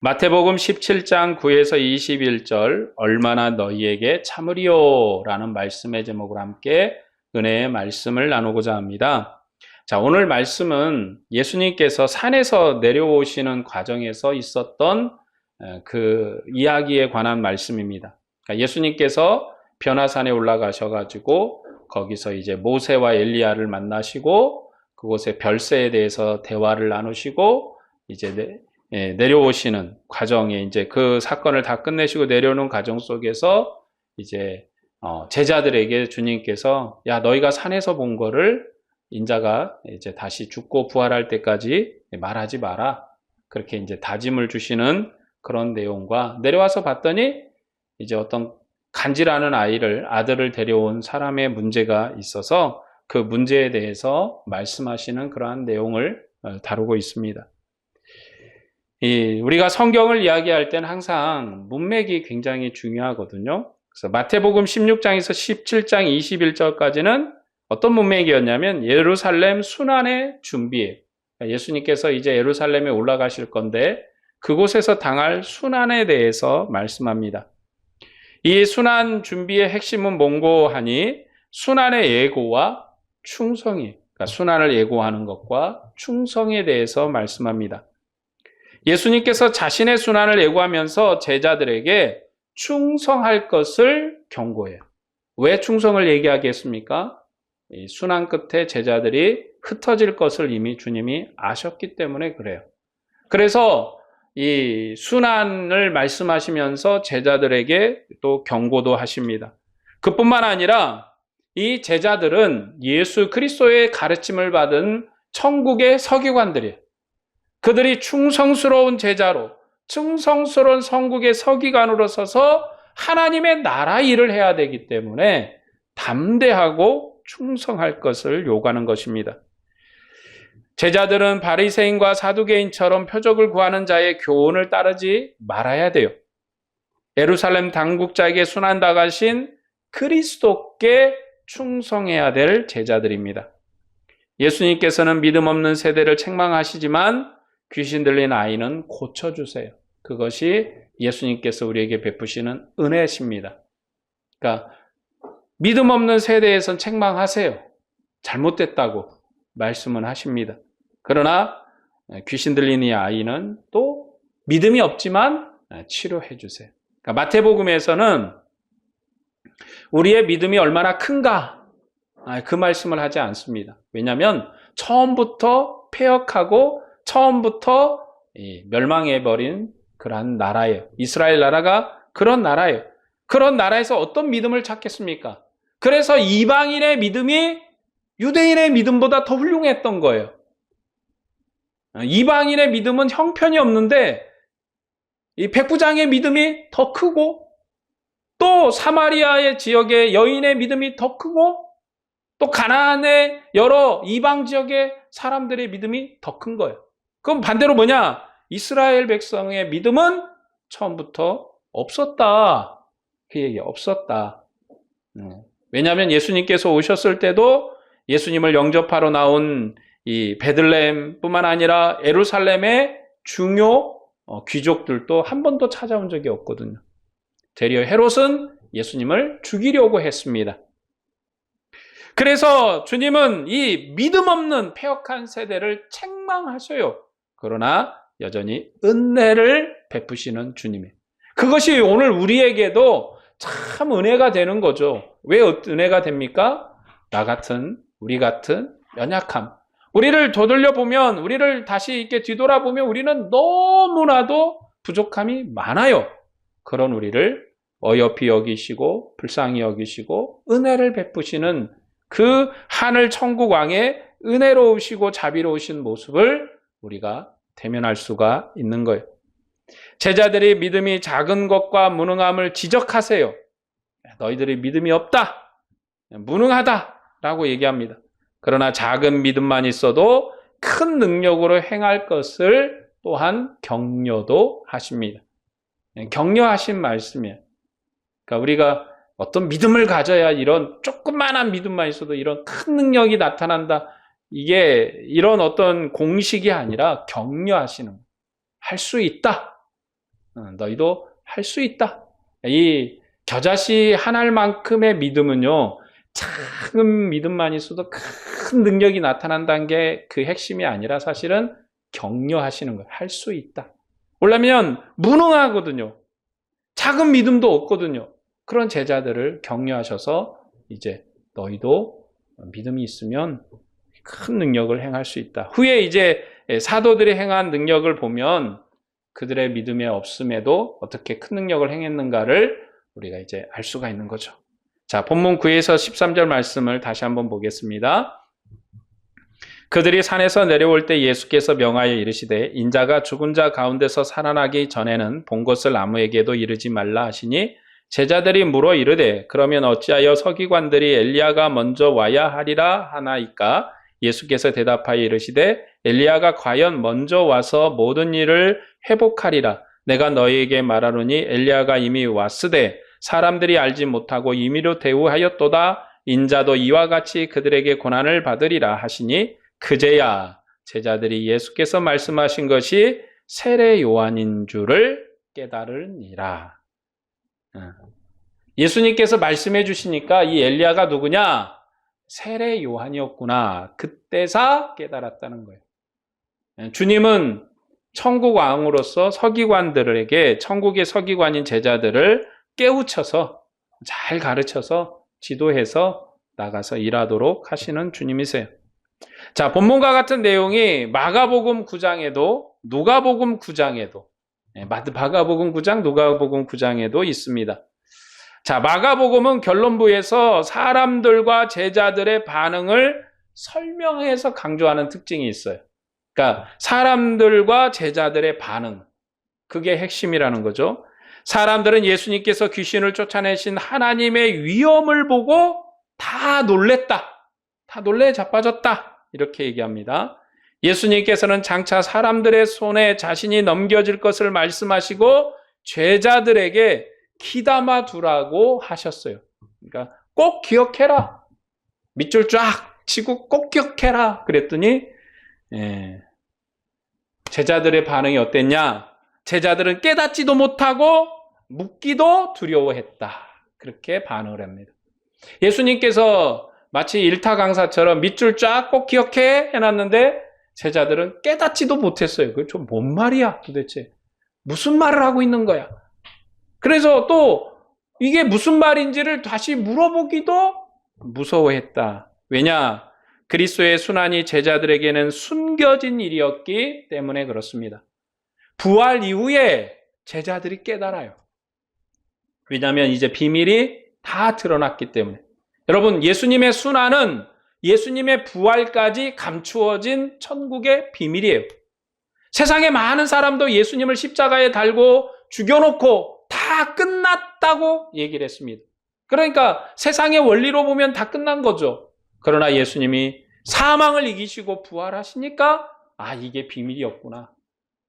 마태복음 17장 9에서 21절 얼마나 너희에게 참으리요 라는 말씀의 제목으로 함께 은혜의 말씀을 나누고자 합니다. 자, 오늘 말씀은 예수님께서 산에서 내려오시는 과정에서 있었던 그 이야기에 관한 말씀입니다. 그러니까 예수님께서 변화산에 올라가셔가지고 거기서 이제 모세와 엘리야를 만나시고 그곳의 별새에 대해서 대화를 나누시고 이제 내려오시는 과정에 이제 그 사건을 다 끝내시고 내려오는 과정 속에서 이제 제자들에게 주님께서 야, 너희가 산에서 본 거를 인자가 이제 다시 죽고 부활할 때까지 말하지 마라. 그렇게 이제 다짐을 주시는 그런 내용과 내려와서 봤더니 이제 어떤 간질하는 아들을 데려온 사람의 문제가 있어서 그 문제에 대해서 말씀하시는 그러한 내용을 다루고 있습니다. 우리가 성경을 이야기할 때는 항상 문맥이 굉장히 중요하거든요. 그래서 마태복음 16장에서 17장 21절까지는 어떤 문맥이었냐면 예루살렘 순환의 준비예요. 예수님께서 이제 예루살렘에 올라가실 건데 그곳에서 당할 순환에 대해서 말씀합니다. 이 순환 준비의 핵심은 뭔고 하니 순환의 예고와 충성이, 그러니까 순환을 예고하는 것과 충성에 대해서 말씀합니다. 예수님께서 자신의 순환을 예고하면서 제자들에게 충성할 것을 경고해요. 왜 충성을 얘기하겠습니까? 이 순환 끝에 제자들이 흩어질 것을 이미 주님이 아셨기 때문에 그래요. 그래서 이 순환을 말씀하시면서 제자들에게 또 경고도 하십니다. 그뿐만 아니라 이 제자들은 예수 그리스도의 가르침을 받은 천국의 서기관들이에요. 그들이 충성스러운 제자로, 충성스러운 성국의 서기관으로 서서 하나님의 나라 일을 해야 되기 때문에 담대하고 충성할 것을 요구하는 것입니다. 제자들은 바리새인과 사두개인처럼 표적을 구하는 자의 교훈을 따르지 말아야 돼요. 예루살렘 당국자에게 순환당하신 그리스도께 충성해야 될 제자들입니다. 예수님께서는 믿음 없는 세대를 책망하시지만 귀신 들린 아이는 고쳐주세요. 그것이 예수님께서 우리에게 베푸시는 은혜십니다. 그러니까 믿음 없는 세대에선 책망하세요. 잘못됐다고 말씀은 하십니다. 그러나 귀신 들린 이 아이는 또 믿음이 없지만 치료해 주세요. 그러니까 마태복음에서는 우리의 믿음이 얼마나 큰가 그 말씀을 하지 않습니다. 왜냐하면 처음부터 패역하고 처음부터 멸망해버린 그러한 나라예요. 이스라엘 나라가 그런 나라예요. 그런 나라에서 어떤 믿음을 찾겠습니까? 그래서 이방인의 믿음이 유대인의 믿음보다 더 훌륭했던 거예요. 이방인의 믿음은 형편이 없는데 이 백부장의 믿음이 더 크고 또 사마리아의 지역의 여인의 믿음이 더 크고 또 가나안의 여러 이방 지역의 사람들의 믿음이 더 큰 거예요. 그럼 반대로 뭐냐? 이스라엘 백성의 믿음은 처음부터 없었다. 그 얘기 없었다. 왜냐하면 예수님께서 오셨을 때도 예수님을 영접하러 나온 이 베들레헴뿐만 아니라 예루살렘의 중요 귀족들도 한 번도 찾아온 적이 없거든요. 되려 헤롯은 예수님을 죽이려고 했습니다. 그래서 주님은 이 믿음 없는 패역한 세대를 책망하셔요. 그러나 여전히 은혜를 베푸시는 주님이에요. 그것이 오늘 우리에게도 참 은혜가 되는 거죠. 왜 은혜가 됩니까? 나 같은, 우리 같은 연약함. 우리를 되돌려보면, 우리를 다시 이렇게 뒤돌아보면 우리는 너무나도 부족함이 많아요. 그런 우리를 어여삐 여기시고 불쌍히 여기시고 은혜를 베푸시는 그 하늘 천국 왕의 은혜로우시고 자비로우신 모습을 우리가 대면할 수가 있는 거예요. 제자들이 믿음이 작은 것과 무능함을 지적하세요. 너희들이 믿음이 없다, 무능하다라고 얘기합니다. 그러나 작은 믿음만 있어도 큰 능력으로 행할 것을 또한 격려도 하십니다. 격려하신 말씀이에요. 그러니까 우리가 어떤 믿음을 가져야 이런 조그만한 믿음만 있어도 이런 큰 능력이 나타난다. 이게 이런 어떤 공식이 아니라 격려하시는, 할 수 있다. 너희도 할 수 있다. 이 겨자씨 한 알만큼의 믿음은요, 작은 믿음만 있어도 큰 능력이 나타난다는 게 그 핵심이 아니라 사실은 격려하시는 거예요. 할 수 있다. 왜냐하면 무능하거든요. 작은 믿음도 없거든요. 그런 제자들을 격려하셔서 이제 너희도 믿음이 있으면 큰 능력을 행할 수 있다. 후에 이제 사도들이 행한 능력을 보면 그들의 믿음에 없음에도 어떻게 큰 능력을 행했는가를 우리가 이제 알 수가 있는 거죠. 자, 본문 9에서 13절 말씀을 다시 한번 보겠습니다. 그들이 산에서 내려올 때 예수께서 명하여 이르시되 인자가 죽은 자 가운데서 살아나기 전에는 본 것을 아무에게도 이르지 말라 하시니 제자들이 물어 이르되 그러면 어찌하여 서기관들이 엘리야가 먼저 와야 하리라 하나이까? 예수께서 대답하여 이르시되 엘리야가 과연 먼저 와서 모든 일을 회복하리라. 내가 너희에게 말하노니 엘리야가 이미 왔으되 사람들이 알지 못하고 임의로 대우하였도다. 인자도 이와 같이 그들에게 고난을 받으리라 하시니 그제야 제자들이 예수께서 말씀하신 것이 세례 요한인 줄을 깨달으니라. 예수님께서 말씀해 주시니까 이 엘리야가 누구냐? 세례 요한이었구나. 그때서 깨달았다는 거예요. 주님은 천국 왕으로서 서기관들에게 천국의 서기관인 제자들을 깨우쳐서 잘 가르쳐서 지도해서 나가서 일하도록 하시는 주님이세요. 자, 본문과 같은 내용이 마가복음 9장에도 누가복음 9장에도 마가복음 9장, 누가복음 9장에도 있습니다. 자, 마가복음은 결론부에서 사람들과 제자들의 반응을 설명해서 강조하는 특징이 있어요. 그러니까 사람들과 제자들의 반응, 그게 핵심이라는 거죠. 사람들은 예수님께서 귀신을 쫓아내신 하나님의 위엄을 보고 다 놀랬다. 다 놀래 자빠졌다. 이렇게 얘기합니다. 예수님께서는 장차 사람들의 손에 자신이 넘겨질 것을 말씀하시고 제자들에게 귀담아 두라고 하셨어요. 그러니까 꼭 기억해라. 밑줄 쫙 치고 꼭 기억해라. 그랬더니 제자들의 반응이 어땠냐? 제자들은 깨닫지도 못하고 묻기도 두려워했다. 그렇게 반응을 합니다. 예수님께서 마치 일타 강사처럼 밑줄 쫙 꼭 기억해 해놨는데 제자들은 깨닫지도 못했어요. 그게 좀 뭔 말이야 도대체. 무슨 말을 하고 있는 거야. 그래서 또 이게 무슨 말인지를 다시 물어보기도 무서워했다. 왜냐? 그리스도의 순환이 제자들에게는 숨겨진 일이었기 때문에 그렇습니다. 부활 이후에 제자들이 깨달아요. 왜냐하면 이제 비밀이 다 드러났기 때문에. 여러분, 예수님의 순환은 예수님의 부활까지 감추어진 천국의 비밀이에요. 세상에 많은 사람도 예수님을 십자가에 달고 죽여놓고 다 끝났다고 얘기를 했습니다. 그러니까 세상의 원리로 보면 다 끝난 거죠. 그러나 예수님이 사망을 이기시고 부활하시니까 이게 비밀이었구나.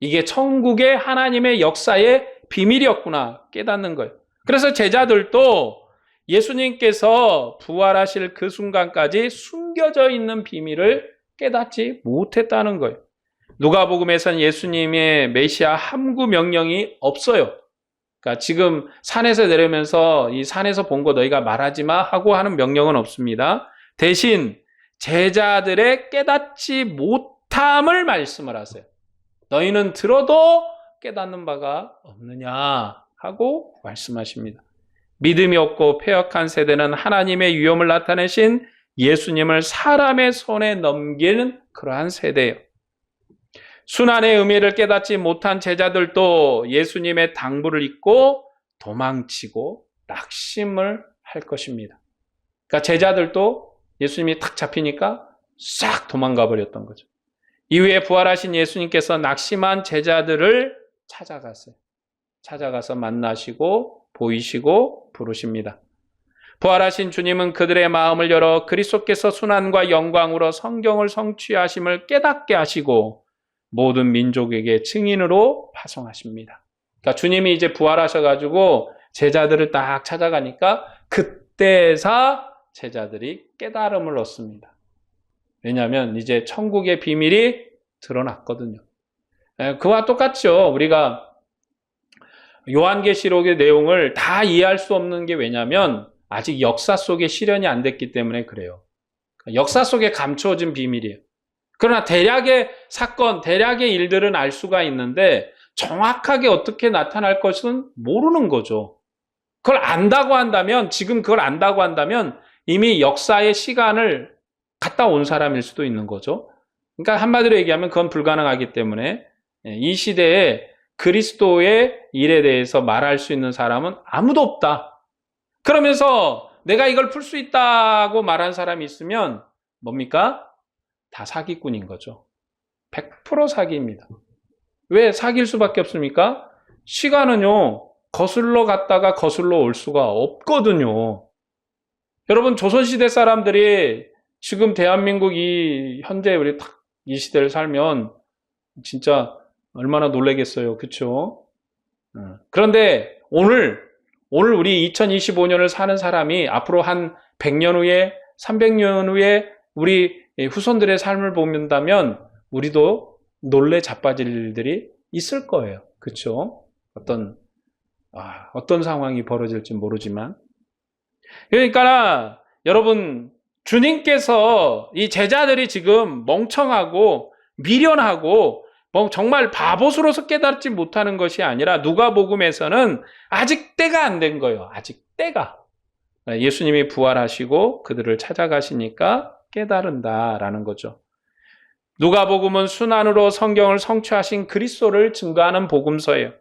이게 천국의 하나님의 역사의 비밀이었구나 깨닫는 거예요. 그래서 제자들도 예수님께서 부활하실 그 순간까지 숨겨져 있는 비밀을 깨닫지 못했다는 거예요. 누가복음에서는 예수님의 메시아 함구 명령이 없어요. 그러니까 지금 산에서 내려오면서 이 산에서 본 거 너희가 말하지 마 하고 하는 명령은 없습니다. 대신 제자들의 깨닫지 못함을 말씀을 하세요. 너희는 들어도 깨닫는 바가 없느냐 하고 말씀하십니다. 믿음이 없고 패역한 세대는 하나님의 위엄을 나타내신 예수님을 사람의 손에 넘기는 그러한 세대예요. 순환의 의미를 깨닫지 못한 제자들도 예수님의 당부를 잊고 도망치고 낙심을 할 것입니다. 그러니까 제자들도 예수님이 탁 잡히니까 싹 도망가 버렸던 거죠. 이후에 부활하신 예수님께서 낙심한 제자들을 찾아갔어요. 찾아가서 만나시고 보이시고 부르십니다. 부활하신 주님은 그들의 마음을 열어 그리스도께서 순환과 영광으로 성경을 성취하심을 깨닫게 하시고 모든 민족에게 증인으로 파송하십니다. 그러니까 주님이 이제 부활하셔가지고 제자들을 딱 찾아가니까 그때서 제자들이 깨달음을 얻습니다. 왜냐하면 이제 천국의 비밀이 드러났거든요. 그와 똑같죠. 우리가 요한계시록의 내용을 다 이해할 수 없는 게 왜냐하면 아직 역사 속에 실현이 안 됐기 때문에 그래요. 역사 속에 감추어진 비밀이에요. 그러나 대략의 사건, 대략의 일들은 알 수가 있는데 정확하게 어떻게 나타날 것은 모르는 거죠. 그걸 안다고 한다면, 지금 그걸 안다고 한다면 이미 역사의 시간을 갔다 온 사람일 수도 있는 거죠. 그러니까 한마디로 얘기하면 그건 불가능하기 때문에 이 시대에 그리스도의 일에 대해서 말할 수 있는 사람은 아무도 없다. 그러면서 내가 이걸 풀 수 있다고 말한 사람이 있으면 뭡니까? 다 사기꾼인 거죠. 100% 사기입니다. 왜 사기일 수밖에 없습니까? 시간은요, 거슬러 갔다가 거슬러 올 수가 없거든요. 여러분, 조선시대 사람들이 지금 대한민국 현재 우리 딱 이 시대를 살면 진짜 얼마나 놀라겠어요. 그렇죠? 그런데 오늘 우리 2025년을 사는 사람이 앞으로 한 100년 후에 300년 후에 우리 후손들의 삶을 본다면 우리도 놀래 자빠질 일들이 있을 거예요. 그렇죠? 어떤 상황이 벌어질지 모르지만. 그러니까 여러분, 주님께서 이 제자들이 지금 멍청하고 미련하고 정말 바보스러워서 깨닫지 못하는 것이 아니라 누가복음에서는 아직 때가 안 된 거예요. 아직 때가. 예수님이 부활하시고 그들을 찾아가시니까 깨달은다라는 거죠. 누가복음은 순환으로 성경을 성취하신 그리스도를 증거하는 복음서예요.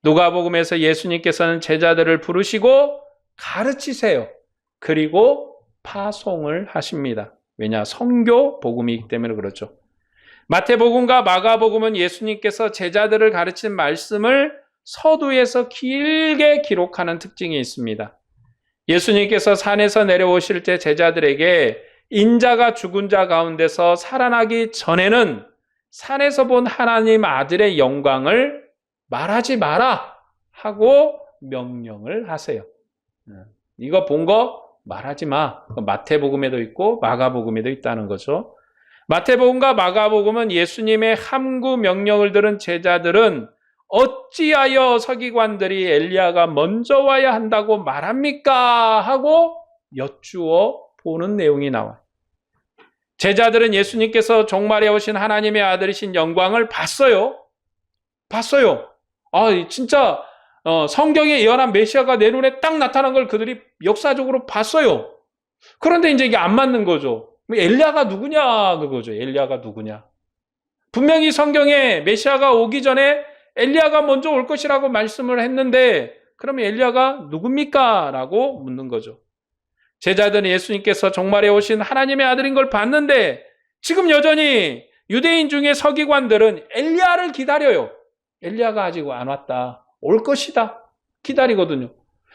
누가복음에서 예수님께서는 제자들을 부르시고 가르치세요. 그리고 파송을 하십니다. 왜냐? 성교 복음이기 때문에 그렇죠. 마태복음과 마가복음은 예수님께서 제자들을 가르친 말씀을 서두에서 길게 기록하는 특징이 있습니다. 예수님께서 산에서 내려오실 때 제자들에게 인자가 죽은 자 가운데서 살아나기 전에는 산에서 본 하나님 아들의 영광을 말하지 마라 하고 명령을 하세요. 이거 본 거 말하지 마. 마태복음에도 있고 마가복음에도 있다는 거죠. 마태복음과 마가복음은 예수님의 함구 명령을 들은 제자들은 어찌하여 서기관들이 엘리야가 먼저 와야 한다고 말합니까? 하고 여쭈어 보는 내용이 나와요. 제자들은 예수님께서 종말에 오신 하나님의 아들이신 영광을 봤어요. 진짜 성경에 예언한 메시아가 내 눈에 딱 나타난 걸 그들이 역사적으로 봤어요. 그런데 이제 이게 안 맞는 거죠. 엘리야가 누구냐 그거죠. 엘리야가 누구냐. 분명히 성경에 메시아가 오기 전에 엘리야가 먼저 올 것이라고 말씀을 했는데 그러면 엘리야가 누굽니까? 라고 묻는 거죠. 제자들은 예수님께서 종말에 오신 하나님의 아들인 걸 봤는데 지금 여전히 유대인 중에 서기관들은 엘리야를 기다려요. 엘리야가 아직 안 왔다. 올 것이다. 기다리거든요.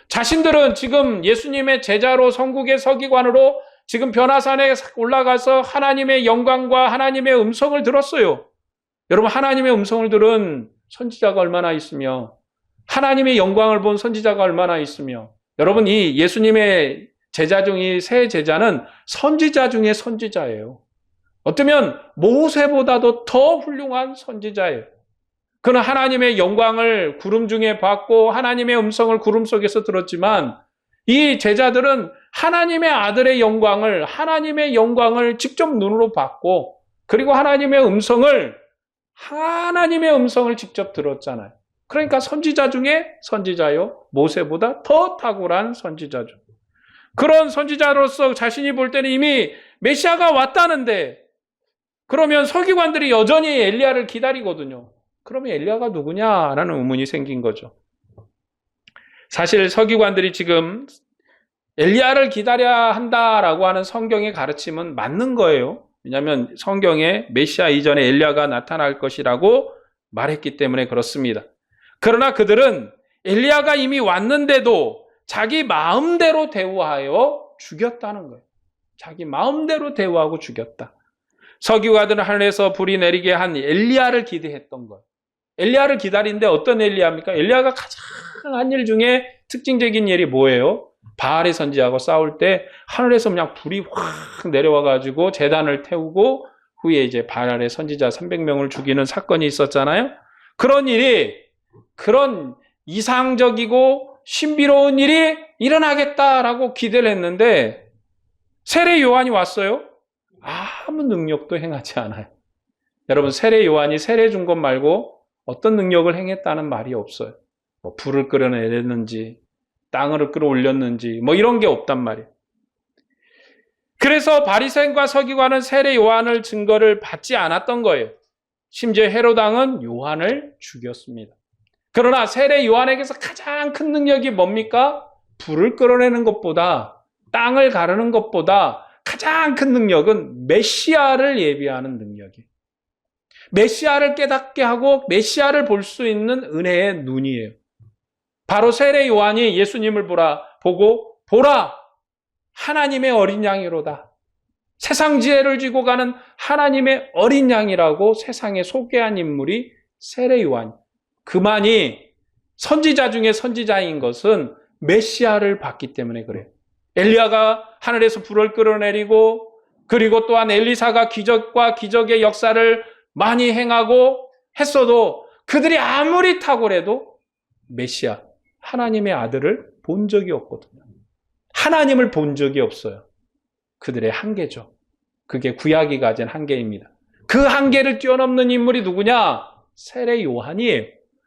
자신들은 지금 예수님의 제자로 성국의 서기관으로 지금 변화산에 올라가서 하나님의 영광과 하나님의 음성을 들었어요. 여러분, 하나님의 음성을 들은 선지자가 얼마나 있으며 하나님의 영광을 본 선지자가 얼마나 있으며 여러분, 이 예수님의 제자 중 이 세 제자는 선지자 중에 선지자예요. 어쩌면 모세보다도 더 훌륭한 선지자예요. 그는 하나님의 영광을 구름 중에 봤고 하나님의 음성을 구름 속에서 들었지만 이 제자들은 하나님의 아들의 영광을 직접 눈으로 봤고 그리고 하나님의 음성을 직접 들었잖아요. 그러니까 선지자 중에 선지자요. 모세보다 더 탁월한 선지자죠. 그런 선지자로서 자신이 볼 때는 이미 메시아가 왔다는데 그러면 서기관들이 여전히 엘리야를 기다리거든요. 그러면 엘리야가 누구냐라는 의문이 생긴 거죠. 사실 서기관들이 지금 엘리야를 기다려야 한다라고 하는 성경의 가르침은 맞는 거예요. 왜냐하면 성경에 메시아 이전에 엘리야가 나타날 것이라고 말했기 때문에 그렇습니다. 그러나 그들은 엘리야가 이미 왔는데도 자기 마음대로 대우하여 죽였다는 거예요. 자기 마음대로 대우하고 죽였다. 서기관들은 하늘에서 불이 내리게 한 엘리야를 기대했던 거예요. 엘리야를 기다리는데 어떤 엘리야입니까? 엘리야가 가장 한 일 중에 특징적인 일이 뭐예요? 바알의 선지자하고 싸울 때 하늘에서 그냥 불이 확 내려와가지고 제단을 태우고 후에 이제 바알의 선지자 300명을 죽이는 사건이 있었잖아요. 그런 이상적이고 신비로운 일이 일어나겠다라고 기대를 했는데 세례 요한이 왔어요. 아무 능력도 행하지 않아요. 여러분, 세례 요한이 세례 준 것 말고 어떤 능력을 행했다는 말이 없어요. 뭐 불을 끌어내렸는지 땅을 끌어올렸는지 뭐 이런 게 없단 말이에요. 그래서 바리새인과 서기관은 세례 요한을 증거를 받지 않았던 거예요. 심지어 헤롯 왕은 요한을 죽였습니다. 그러나 세례 요한에게서 가장 큰 능력이 뭡니까? 불을 끌어내는 것보다, 땅을 가르는 것보다 가장 큰 능력은 메시아를 예비하는 능력이에요. 메시아를 깨닫게 하고 메시아를 볼 수 있는 은혜의 눈이에요. 바로 세례 요한이 예수님을 보고 보라, 하나님의 어린 양이로다. 세상 지혜를 쥐고 가는 하나님의 어린 양이라고 세상에 소개한 인물이 세례 요한. 그만이 선지자 중에 선지자인 것은 메시아를 봤기 때문에 그래요. 엘리야가 하늘에서 불을 끌어내리고, 그리고 또한 엘리사가 기적과 기적의 역사를 많이 행하고 했어도 그들이 아무리 탁월해도 메시아, 하나님의 아들을 본 적이 없거든요. 하나님을 본 적이 없어요. 그들의 한계죠. 그게 구약이 가진 한계입니다. 그 한계를 뛰어넘는 인물이 누구냐? 세례 요한이에요.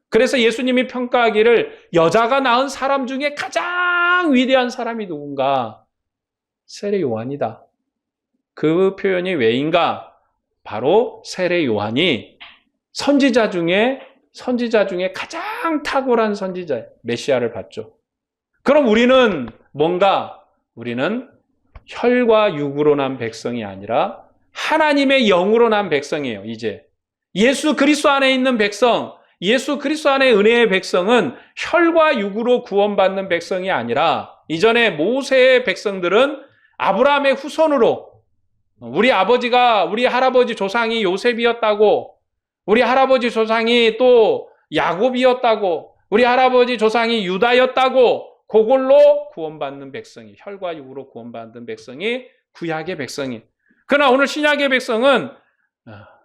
그래서 예수님이 평가하기를 여자가 낳은 사람 중에 가장 위대한 사람이 누군가? 세례 요한이다. 그 표현이 왜인가? 바로 세례 요한이 선지자 중에 가장 탁월한 선지자예요. 메시아를 봤죠. 그럼 우리는 뭔가? 우리는 혈과 육으로 난 백성이 아니라 하나님의 영으로 난 백성이에요. 이제 예수 그리스도 안에 있는 백성, 예수 그리스도 안에 은혜의 백성은 혈과 육으로 구원받는 백성이 아니라 이전에 모세의 백성들은 아브라함의 후손으로, 우리 할아버지 조상이 요셉이었다고, 우리 할아버지 조상이 또 야곱이었다고, 우리 할아버지 조상이 유다였다고, 그걸로 구원받는 백성이, 혈과 육으로 구원받는 백성이 구약의 백성이. 그러나 오늘 신약의 백성은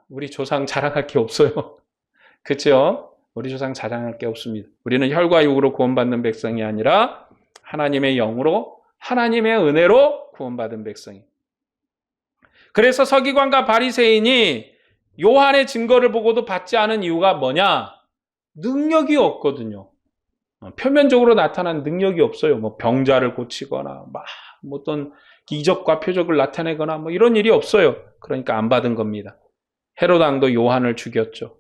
우리 조상 자랑할 게 없어요. 그렇죠? 우리 조상 자랑할 게 없습니다. 우리는 혈과 육으로 구원받는 백성이 아니라 하나님의 영으로, 하나님의 은혜로 구원받은 백성이. 그래서 서기관과 바리새인이 요한의 증거를 보고도 받지 않은 이유가 뭐냐? 능력이 없거든요. 표면적으로 나타난 능력이 없어요. 뭐 병자를 고치거나 뭐 어떤 기적과 표적을 나타내거나 뭐 이런 일이 없어요. 그러니까 안 받은 겁니다. 헤롯 왕도 요한을 죽였죠.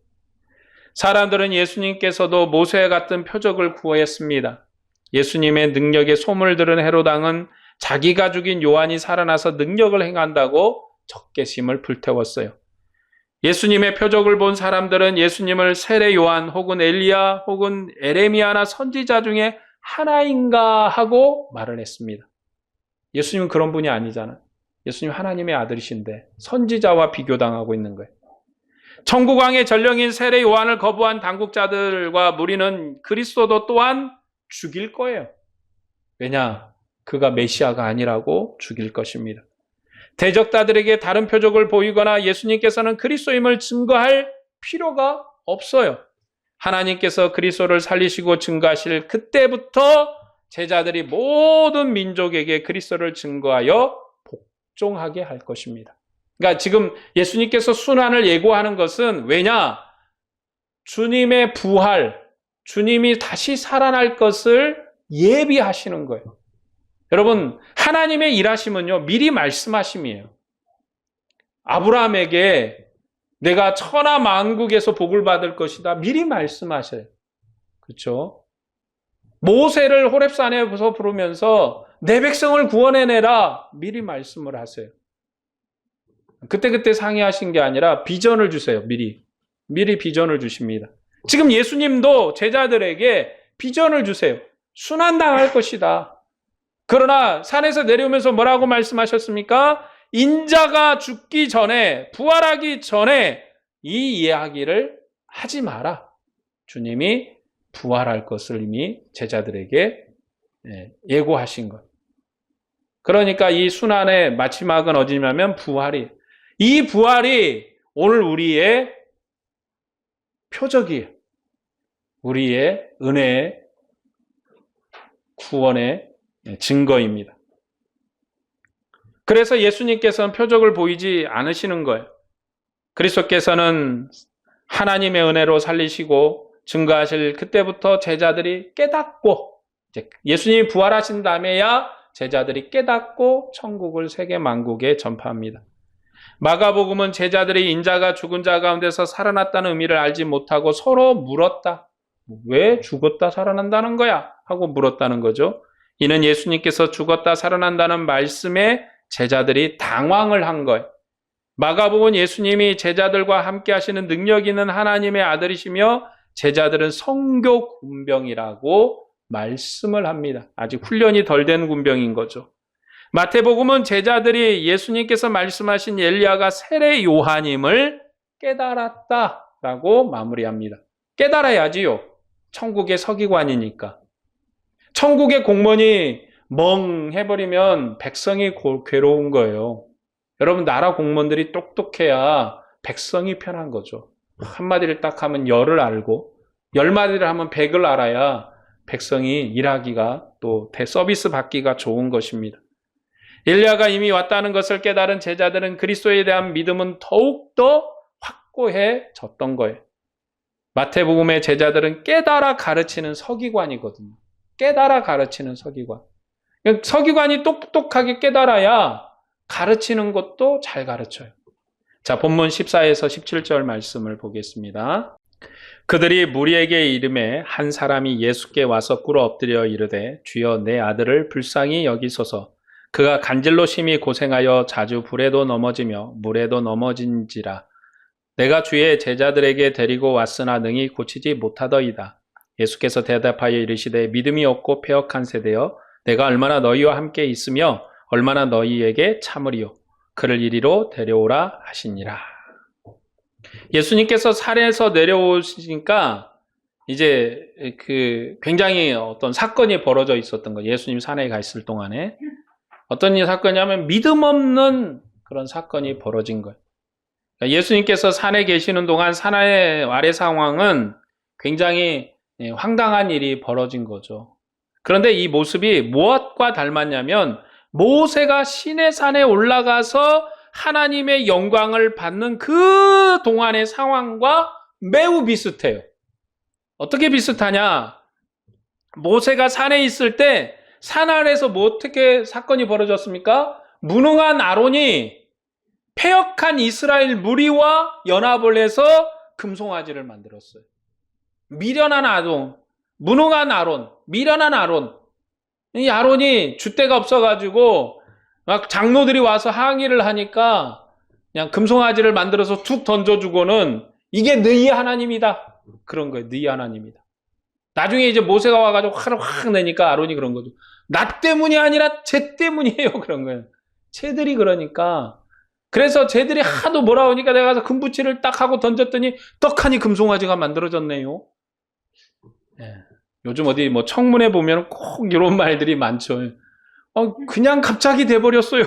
사람들은 예수님께서도 모세 같은 표적을 구했습니다. 예수님의 능력의 소문을 들은 헤롯 왕은 자기가 죽인 요한이 살아나서 능력을 행한다고 적개심을 불태웠어요. 예수님의 표적을 본 사람들은 예수님을 세례 요한 혹은 엘리야 혹은 에레미야나 선지자 중에 하나인가 하고 말을 했습니다. 예수님은 그런 분이 아니잖아요. 예수님 하나님의 아들이신데 선지자와 비교당하고 있는 거예요. 천국왕의 전령인 세례 요한을 거부한 당국자들과 무리는 그리스도도 또한 죽일 거예요. 왜냐? 그가 메시아가 아니라고 죽일 것입니다. 대적자들에게 다른 표적을 보이거나 예수님께서는 그리스도임을 증거할 필요가 없어요. 하나님께서 그리스도를 살리시고 증거하실 그때부터 제자들이 모든 민족에게 그리스도를 증거하여 복종하게 할 것입니다. 그러니까 지금 예수님께서 순환을 예고하는 것은 왜냐? 주님의 부활, 주님이 다시 살아날 것을 예비하시는 거예요. 여러분, 하나님의 일하심은요, 미리 말씀하심이에요. 아브라함에게 내가 천하 만국에서 복을 받을 것이다. 미리 말씀하셔요. 그렇죠? 모세를 호렙산에서 부르면서 내 백성을 구원해내라. 미리 말씀을 하세요. 그때 상의하신 게 아니라 비전을 주세요. 미리 비전을 주십니다. 지금 예수님도 제자들에게 비전을 주세요. 순환당할 것이다. 그러나 산에서 내려오면서 뭐라고 말씀하셨습니까? 인자가 죽기 전에, 부활하기 전에 이 이야기를 하지 마라. 주님이 부활할 것을 이미 제자들에게 예고하신 것. 그러니까 이 순환의 마지막은 어디냐면 이 부활이 오늘 우리의 표적이에요. 우리의 은혜의 구원의 증거입니다. 그래서 예수님께서는 표적을 보이지 않으시는 거예요. 그리스도께서는 하나님의 은혜로 살리시고 증거하실 그때부터 제자들이 깨닫고, 이제 예수님이 부활하신 다음에야 제자들이 깨닫고 천국을 세계 만국에 전파합니다. 마가복음은 제자들이 인자가 죽은 자 가운데서 살아났다는 의미를 알지 못하고 서로 물었다. 왜 죽었다 살아난다는 거야? 하고 물었다는 거죠. 이는 예수님께서 죽었다 살아난다는 말씀에 제자들이 당황을 한 거예요. 마가복음은 예수님이 제자들과 함께 하시는 능력 있는 하나님의 아들이시며 제자들은 성교 군병이라고 말씀을 합니다. 아직 훈련이 덜 된 군병인 거죠. 마태복음은 제자들이 예수님께서 말씀하신 엘리야가 세례 요한임을 깨달았다라고 마무리합니다. 깨달아야지요. 천국의 서기관이니까. 천국의 공무원이 멍해버리면 백성이 괴로운 거예요. 여러분, 나라 공무원들이 똑똑해야 백성이 편한 거죠. 한마디를 딱 하면 열을 알고 10마디를 하면 100을 알아야 백성이 일하기가 또 서비스 받기가 좋은 것입니다. 엘리야가 이미 왔다는 것을 깨달은 제자들은 그리스도에 대한 믿음은 더욱더 확고해졌던 거예요. 마태복음의 제자들은 깨달아 가르치는 서기관이거든요. 깨달아 가르치는 서기관. 서기관이 똑똑하게 깨달아야 가르치는 것도 잘 가르쳐요. 자, 본문 14에서 17절 말씀을 보겠습니다. 그들이 무리에게 이르매 한 사람이 예수께 와서 꿇어 엎드려 이르되 주여 내 아들을 불쌍히 여기소서. 그가 간질로 심히 고생하여 자주 불에도 넘어지며 물에도 넘어진지라. 내가 주의 제자들에게 데리고 왔으나 능히 고치지 못하더이다. 예수께서 대답하여 이르시되 믿음이 없고 패역한 세대여 내가 얼마나 너희와 함께 있으며 얼마나 너희에게 참으리요. 그를 이리로 데려오라 하시니라. 예수님께서 산에서 내려오시니까 이제 굉장히 어떤 사건이 벌어져 있었던 거예요. 예수님 산에 가 있을 동안에. 어떤 사건이냐면 믿음 없는 그런 사건이 벌어진 거예요. 예수님께서 산에 계시는 동안 산의 아래 상황은 굉장히 황당한 일이 벌어진 거죠. 그런데 이 모습이 무엇과 닮았냐면 모세가 시내산에 올라가서 하나님의 영광을 받는 그 동안의 상황과 매우 비슷해요. 어떻게 비슷하냐? 모세가 산에 있을 때 산 아래에서 어떻게 사건이 벌어졌습니까? 무능한 아론이 패역한 이스라엘 무리와 연합을 해서 금송아지를 만들었어요. 미련한 아론, 무능한 아론, 미련한 아론. 이 아론이 줏대가 없어가지고 막 장로들이 와서 항의를 하니까 그냥 금송아지를 만들어서 툭 던져주고는 이게 너희 하나님이다. 그런 거예요. 너희 하나님이다. 나중에 이제 모세가 와가지고 화를 확 내니까 아론이 그런 거죠. 나 때문이 아니라 쟤 때문이에요. 그런 거예요. 쟤들이 그러니까. 그래서 쟤들이 하도 뭐라 하니까 내가 가서 금부치를 딱 하고 던졌더니 떡하니 금송아지가 만들어졌네요. 네. 요즘 어디 뭐 청문회 보면 꼭 이런 말들이 많죠. 그냥 갑자기 돼버렸어요.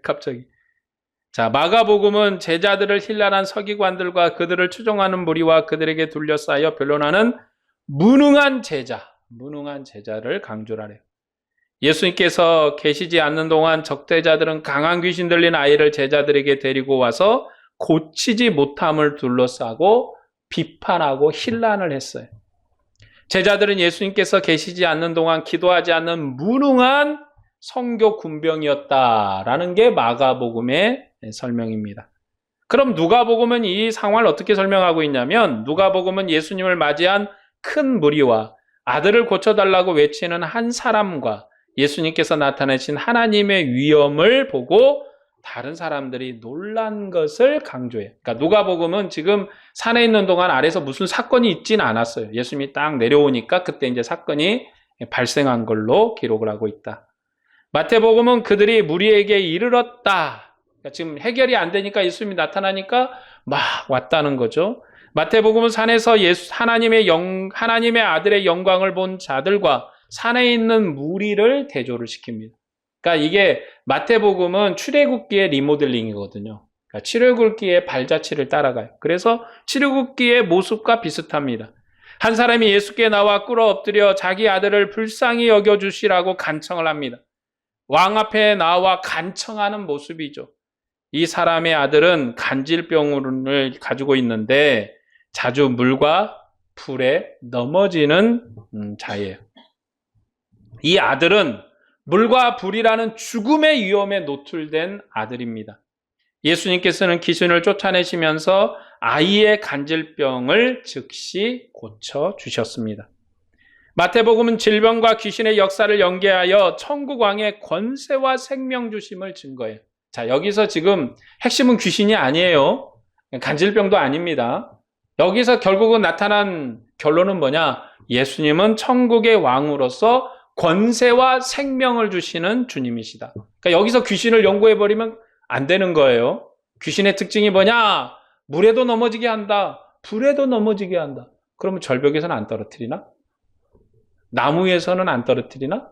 갑자기. 자, 마가복음은 제자들을 힐난한 서기관들과 그들을 추종하는 무리와 그들에게 둘러싸여 변론하는 무능한 제자를 강조를 하래요. 예수님께서 계시지 않는 동안 적대자들은 강한 귀신 들린 아이를 제자들에게 데리고 와서 고치지 못함을 둘러싸고 비판하고 힐난을 했어요. 제자들은 예수님께서 계시지 않는 동안 기도하지 않는 무능한 성교 군병이었다라는 게 마가복음의 설명입니다. 그럼 누가복음은 이 상황을 어떻게 설명하고 있냐면 누가복음은 예수님을 맞이한 큰 무리와 아들을 고쳐달라고 외치는 한 사람과 예수님께서 나타내신 하나님의 위엄을 보고 다른 사람들이 놀란 것을 강조해요. 그러니까 누가복음은 지금 산에 있는 동안 아래서 무슨 사건이 있지는 않았어요. 예수님이 딱 내려오니까 그때 이제 사건이 발생한 걸로 기록을 하고 있다. 마태복음은 그들이 무리에게 이르렀다. 그러니까 지금 해결이 안 되니까 예수님이 나타나니까 막 왔다는 거죠. 마태복음은 산에서 하나님의 아들의 영광을 본 자들과 산에 있는 무리를 대조를 시킵니다. 그러니까 이게 마태복음은 출애굽기의 리모델링이거든요. 그러니까 출애굽기의 발자취를 따라가요. 그래서 출애굽기의 모습과 비슷합니다. 한 사람이 예수께 나와 꿇어 엎드려 자기 아들을 불쌍히 여겨주시라고 간청을 합니다. 왕 앞에 나와 간청하는 모습이죠. 이 사람의 아들은 간질병을 가지고 있는데 자주 물과 불에 넘어지는 자예요. 이 아들은 물과 불이라는 죽음의 위험에 노출된 아들입니다. 예수님께서는 귀신을 쫓아내시면서 아이의 간질병을 즉시 고쳐주셨습니다. 마태복음은 질병과 귀신의 역사를 연계하여 천국 왕의 권세와 생명 주심을 증거해요. 자, 여기서 지금 핵심은 귀신이 아니에요. 간질병도 아닙니다. 여기서 결국은 나타난 결론은 뭐냐? 예수님은 천국의 왕으로서 권세와 생명을 주시는 주님이시다. 그러니까 여기서 귀신을 연구해버리면 안 되는 거예요. 귀신의 특징이 뭐냐? 물에도 넘어지게 한다. 불에도 넘어지게 한다. 그러면 절벽에서는 안 떨어뜨리나? 나무에서는 안 떨어뜨리나?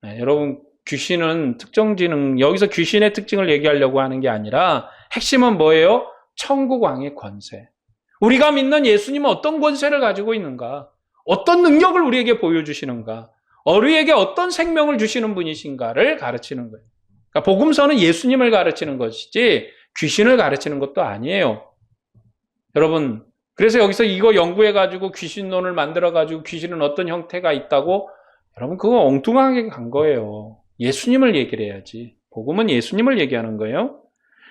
네, 여러분, 귀신은 특정 지능, 여기서 귀신의 특징을 얘기하려고 하는 게 아니라 핵심은 뭐예요? 천국 왕의 권세. 우리가 믿는 예수님은 어떤 권세를 가지고 있는가? 어떤 능력을 우리에게 보여주시는가? 우리에게 어떤 생명을 주시는 분이신가를 가르치는 거예요. 그러니까 복음서는 예수님을 가르치는 것이지 귀신을 가르치는 것도 아니에요. 여러분, 그래서 여기서 이거 연구해가지고 귀신론을 만들어가지고 귀신은 어떤 형태가 있다고, 여러분 그거 엉뚱하게 간 거예요. 예수님을 얘기를 해야지. 복음은 예수님을 얘기하는 거예요.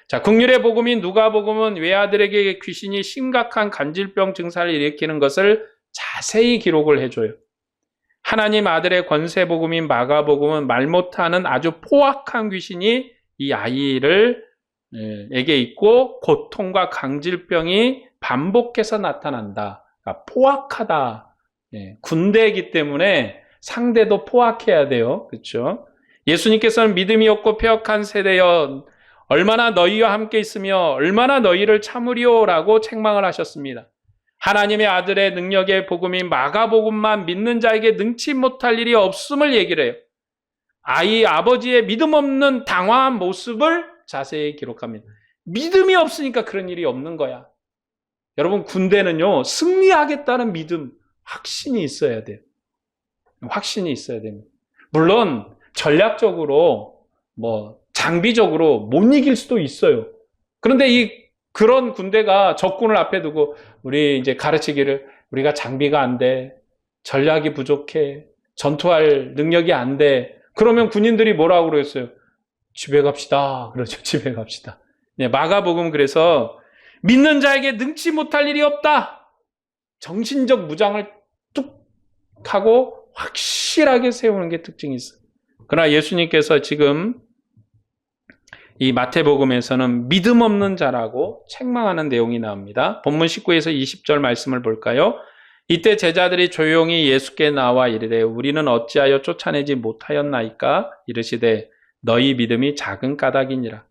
자, 긍휼의 복음인 누가복음은 외아들에게 귀신이 심각한 간질병 증상을 일으키는 것을 자세히 기록을 해줘요. 하나님 아들의 권세 복음인 마가복음은 말 못하는 아주 포악한 귀신이 이 아이에게 있고 고통과 간질병이 반복해서 나타난다. 그러니까 포악하다. 군대이기 때문에 상대도 포악해야 돼요. 그렇죠? 예수님께서는 믿음이 없고 폐역한 세대여 얼마나 너희와 함께 있으며 얼마나 너희를 참으리오라고 책망을 하셨습니다. 하나님의 아들의 능력의 복음인 마가복음만 믿는 자에게 능치 못할 일이 없음을 얘기를 해요. 아버지의 믿음 없는 당황한 모습을 자세히 기록합니다. 믿음이 없으니까 그런 일이 없는 거야. 여러분, 군대는요, 승리하겠다는 믿음, 확신이 있어야 돼요. 확신이 있어야 됩니다. 물론 전략적으로 장비적으로 못 이길 수도 있어요. 그런데 그런 군대가 적군을 앞에 두고 우리 이제 가르치기를, 우리가 장비가 안 돼, 전략이 부족해, 전투할 능력이 안 돼. 그러면 군인들이 뭐라고 그랬어요? 집에 갑시다. 그러죠. 집에 갑시다. 마가복음 그래서 믿는 자에게 능치 못할 일이 없다. 정신적 무장을 뚝 하고 확실하게 세우는 게 특징이 있어요. 그러나 예수님께서 지금 이 마태복음에서는 믿음 없는 자라고 책망하는 내용이 나옵니다. 본문 19에서 20절 말씀을 볼까요? 이때 제자들이 조용히 예수께 나와 이르되 우리는 어찌하여 쫓아내지 못하였나이까? 이르시되 너희 믿음이 작은 까닭이니라.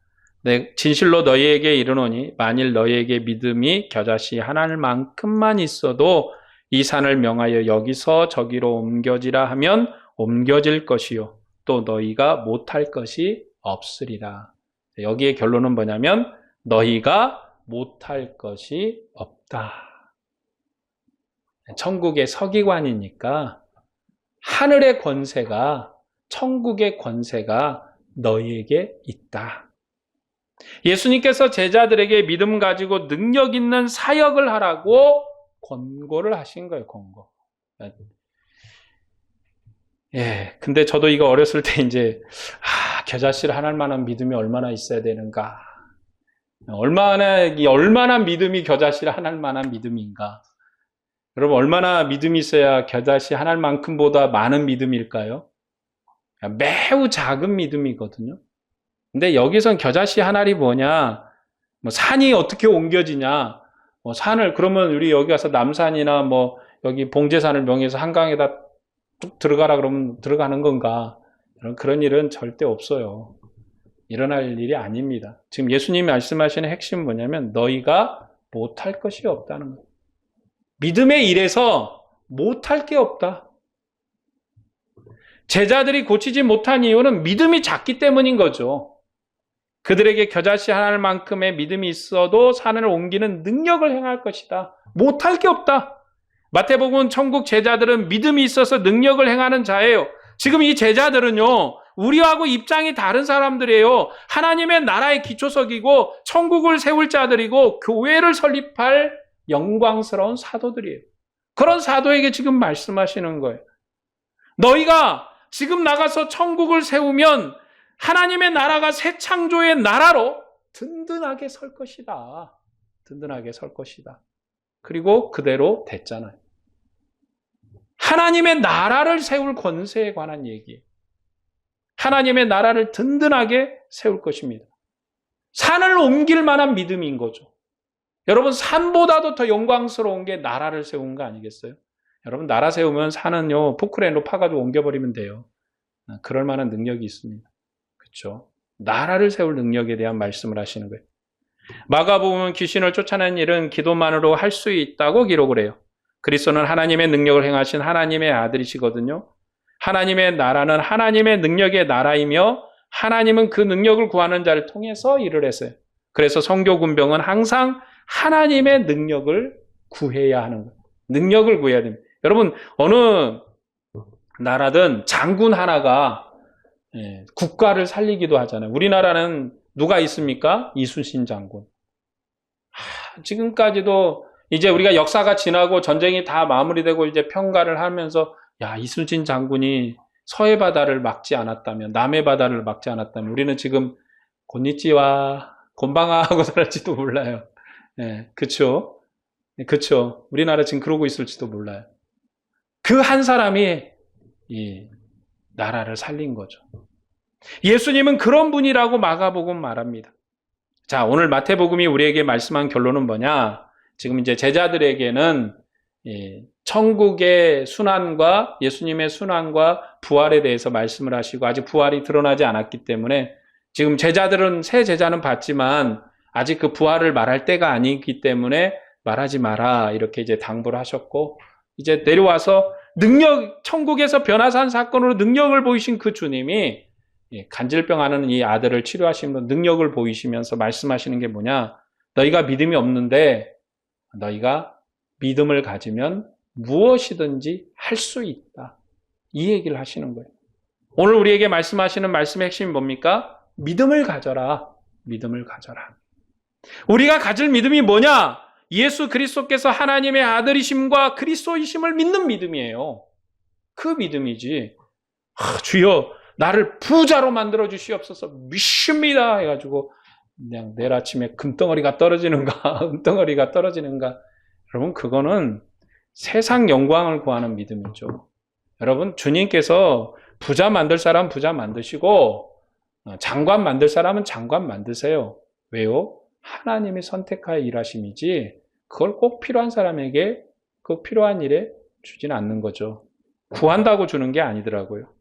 진실로 너희에게 이르노니 만일 너희에게 믿음이 겨자씨 하나만큼만 있어도 이 산을 명하여 여기서 저기로 옮겨지라 하면 옮겨질 것이요 또 너희가 못할 것이 없으리라. 여기에 결론은 뭐냐면 너희가 못할 것이 없다. 천국의 서기관이니까 하늘의 권세가, 천국의 권세가 너희에게 있다. 예수님께서 제자들에게 믿음 가지고 능력 있는 사역을 하라고 권고를 하신 거예요. 권고. 근데 저도 이거 어렸을 때 이제 겨자씨를 하나할 만한 믿음이 얼마나 있어야 되는가? 얼마나 믿음이 겨자씨를 하나할 만한 믿음인가? 여러분, 얼마나 믿음이 있어야 겨자씨 하나할 만큼보다 많은 믿음일까요? 매우 작은 믿음이거든요. 근데 여기선 겨자씨 하나리 뭐냐? 산이 어떻게 옮겨지냐? 산을, 그러면 우리 여기 가서 남산이나 여기 봉제산을 명해서 한강에다 뚝 들어가라 그러면 들어가는 건가? 그런 일은 절대 없어요. 일어날 일이 아닙니다. 지금 예수님이 말씀하시는 핵심은 뭐냐면 너희가 못할 것이 없다는 거예요. 믿음의 일에서 못할 게 없다. 제자들이 고치지 못한 이유는 믿음이 작기 때문인 거죠. 그들에게 겨자씨 하나만큼의 믿음이 있어도 산을 옮기는 능력을 행할 것이다. 못할 게 없다. 마태복음 천국 제자들은 믿음이 있어서 능력을 행하는 자예요. 지금 이 제자들은요, 우리하고 입장이 다른 사람들이에요. 하나님의 나라의 기초석이고 천국을 세울 자들이고 교회를 설립할 영광스러운 사도들이에요. 그런 사도에게 지금 말씀하시는 거예요. 너희가 지금 나가서 천국을 세우면 하나님의 나라가 새 창조의 나라로 든든하게 설 것이다. 든든하게 설 것이다. 그리고 그대로 됐잖아요. 하나님의 나라를 세울 권세에 관한 얘기예요. 하나님의 나라를 든든하게 세울 것입니다. 산을 옮길 만한 믿음인 거죠. 여러분, 산보다도 더 영광스러운 게 나라를 세운 거 아니겠어요? 여러분, 나라 세우면 산은요, 포크레인으로 파가지고 옮겨버리면 돼요. 그럴 만한 능력이 있습니다. 그렇죠? 나라를 세울 능력에 대한 말씀을 하시는 거예요. 마가복음은 귀신을 쫓아내는 일은 기도만으로 할 수 있다고 기록을 해요. 그리스도는 하나님의 능력을 행하신 하나님의 아들이시거든요. 하나님의 나라는 하나님의 능력의 나라이며 하나님은 그 능력을 구하는 자를 통해서 일을 했어요. 그래서 성교 군병은 항상 하나님의 능력을 구해야 하는 거예요. 능력을 구해야 됩니다. 여러분, 어느 나라든 장군 하나가 국가를 살리기도 하잖아요. 우리나라는 누가 있습니까? 이순신 장군. 지금까지도 이제 우리가 역사가 지나고 전쟁이 다 마무리되고 이제 평가를 하면서 야, 이순신 장군이 서해 바다를 막지 않았다면, 남해 바다를 막지 않았다면 우리는 지금 곤니찌와 곤방아 하고 살았지도 몰라요. 그쵸? 그쵸? 우리나라 지금 그러고 있을지도 몰라요. 그 한 사람이 이 나라를 살린 거죠. 예수님은 그런 분이라고 마가복음 말합니다. 자, 오늘 마태복음이 우리에게 말씀한 결론은 뭐냐? 지금 이제 제자들에게는 천국의 순환과 예수님의 순환과 부활에 대해서 말씀을 하시고 아직 부활이 드러나지 않았기 때문에 지금 제자들은 새 제자는 봤지만 아직 그 부활을 말할 때가 아니기 때문에 말하지 마라 이렇게 이제 당부를 하셨고 이제 내려와서 천국에서 변화산 사건으로 능력을 보이신 그 주님이 간질병 앓는 이 아들을 치료하시면서 능력을 보이시면서 말씀하시는 게 뭐냐? 너희가 믿음이 없는데 너희가 믿음을 가지면 무엇이든지 할 수 있다. 이 얘기를 하시는 거예요. 오늘 우리에게 말씀하시는 말씀의 핵심이 뭡니까? 믿음을 가져라. 믿음을 가져라. 우리가 가질 믿음이 뭐냐? 예수 그리스도께서 하나님의 아들이심과 그리스도이심을 믿는 믿음이에요. 그 믿음이지. 주여 나를 부자로 만들어 주시옵소서 믿습니다 해가지고 그냥 내일 아침에 금덩어리가 떨어지는가 은덩어리가 떨어지는가. 여러분 그거는 세상 영광을 구하는 믿음이죠. 여러분 주님께서 부자 만들 사람 부자 만드시고 장관 만들 사람은 장관 만드세요. 왜요? 하나님이 선택하여 일하심이지 그걸 꼭 필요한 사람에게 그 필요한 일에 주지는 않는 거죠. 구한다고 주는 게 아니더라고요.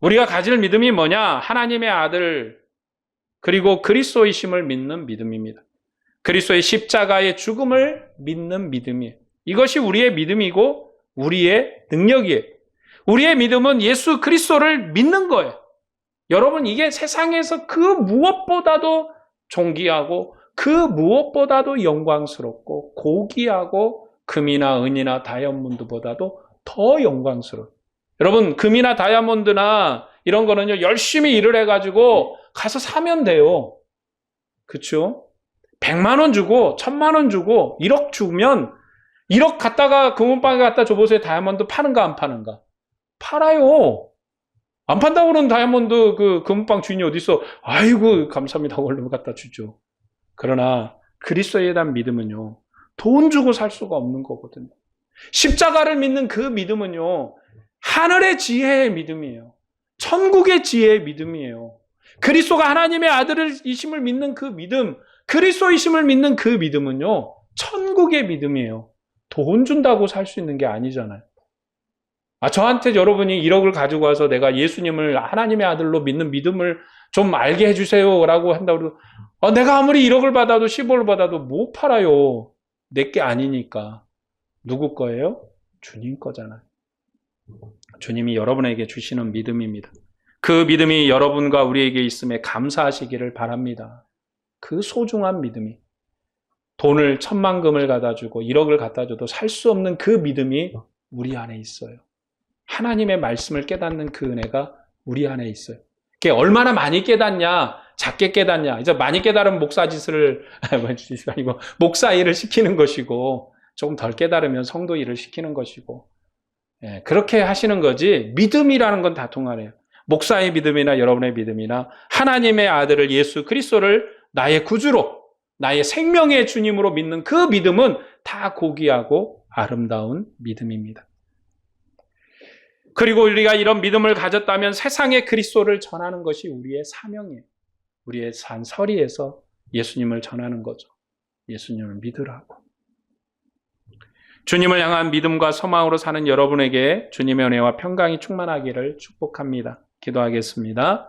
우리가 가질 믿음이 뭐냐? 하나님의 아들 그리고 그리스도이심을 믿는 믿음입니다. 그리스도의 십자가의 죽음을 믿는 믿음이에요. 이것이 우리의 믿음이고 우리의 능력이에요. 우리의 믿음은 예수 그리스도를 믿는 거예요. 여러분 이게 세상에서 그 무엇보다도 존귀하고 그 무엇보다도 영광스럽고 고귀하고 금이나 은이나 다이아몬드보다도 더 영광스러워요. 여러분 금이나 다이아몬드나 이런 거는요 열심히 일을 해가지고 가서 사면 돼요. 그렇죠? 100만 원 주고 1000만 원 주고 1억 주면 1억 갖다가 금은방에 갖다 줘보세요. 다이아몬드 파는가 안 파는가? 팔아요. 안 판다고 그러는 다이아몬드 그 금은방 주인이 어디 있어? 아이고 감사합니다. 얼른 갖다 주죠. 그러나 그리스도에 대한 믿음은요 돈 주고 살 수가 없는 거거든요. 십자가를 믿는 그 믿음은요 하늘의 지혜의 믿음이에요. 천국의 지혜의 믿음이에요. 그리스도가 하나님의 아들이심을 믿는 그 믿음, 그리스도이심을 믿는 그 믿음은요 천국의 믿음이에요. 돈 준다고 살 수 있는 게 아니잖아요. 저한테 여러분이 1억을 가지고 와서 내가 예수님을 하나님의 아들로 믿는 믿음을 좀 알게 해주세요 라고 한다고 해도 내가 아무리 1억을 받아도 10억을 받아도 못 팔아요. 내게 아니니까. 누구 거예요? 주님 거잖아요. 주님이 여러분에게 주시는 믿음입니다. 그 믿음이 여러분과 우리에게 있음에 감사하시기를 바랍니다. 그 소중한 믿음이. 돈을 1,000,000금을 갖다 주고 1억을 갖다 줘도 살 수 없는 그 믿음이 우리 안에 있어요. 하나님의 말씀을 깨닫는 그 은혜가 우리 안에 있어요. 그게 얼마나 많이 깨닫냐, 작게 깨닫냐. 이제 많이 깨달으면 목사짓을 아니고 목사 일을 시키는 것이고, 조금 덜 깨달으면 성도 일을 시키는 것이고, 그렇게 하시는 거지. 믿음이라는 건 다 통하네요. 목사의 믿음이나 여러분의 믿음이나 하나님의 아들을 예수 그리스도를 나의 구주로, 나의 생명의 주님으로 믿는 그 믿음은 다 고귀하고 아름다운 믿음입니다. 그리고 우리가 이런 믿음을 가졌다면 세상에 그리스도를 전하는 것이 우리의 사명이에요. 우리의 산서리에서 예수님을 전하는 거죠. 예수님을 믿으라고. 주님을 향한 믿음과 소망으로 사는 여러분에게 주님의 은혜와 평강이 충만하기를 축복합니다. 기도하겠습니다.